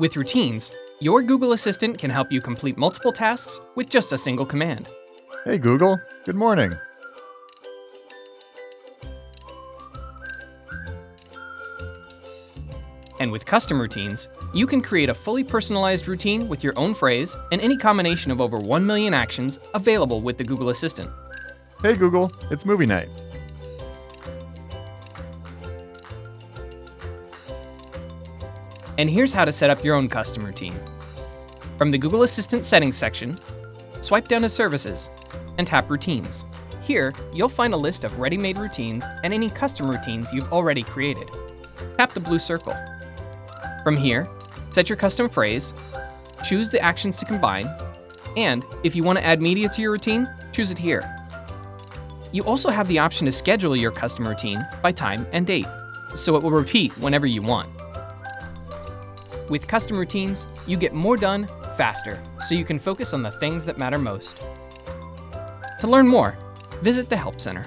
With routines, your Google Assistant can help you complete multiple tasks with just a single command. Hey Google, good morning. And with custom routines, you can create a fully personalized routine with your own phrase and any combination of over 1 million actions available with the Google Assistant. Hey Google, it's movie night. And here's how to set up your own custom routine. From the Google Assistant settings section, swipe down to Services and tap Routines. Here, you'll find a list of ready-made routines and any custom routines you've already created. Tap the blue circle. From here, set your custom phrase, choose the actions to combine, and if you want to add media to your routine, choose it here. You also have the option to schedule your custom routine by time and date, so it will repeat whenever you want. With custom routines, you get more done faster, so you can focus on the things that matter most. To learn more, visit the Help Center.